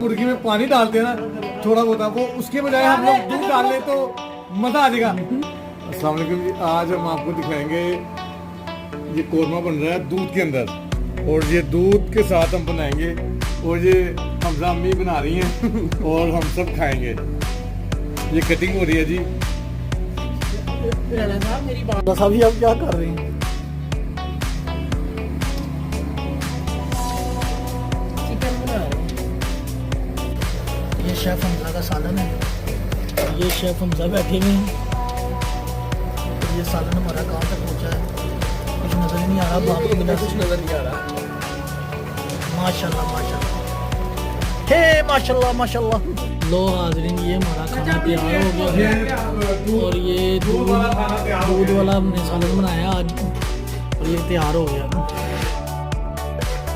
मुर्गी में पानी डालते हैं ना थोड़ा बहुत, वो उसके बजाय हम लोग दूध डाल ले तो मजा आ जाएगा। अस्सलाम वालेकुम जी, आज हम आपको दिखाएंगे ये कोरमा बन रहा है दूध के अंदर, और ये दूध के साथ हम बनाएंगे, और ये हमजा अम्मी बना रही हैं और हम सब खाएंगे। ये कटिंग हो रही है जी। मेरी बात साहब, आप क्या कर रहे हैं? ये शेफ हमजा का सालन है, ये शेफ हमजा बैठे हुए हैं। ये सालन हमारा कहाँ तक पहुँचा है कुछ नजर ही नहीं आ रहा, बाप के बिना कुछ नजर नहीं आ रहा। माशाल्लाह माशाल्लाह, हे माशाल्लाह माशाल्लाह। लो हाजरीन, ये हमारा खाना तैयार हो गया है, और ये दूध वाला हमने सालन बनाया आज, और ये तैयार हो गया।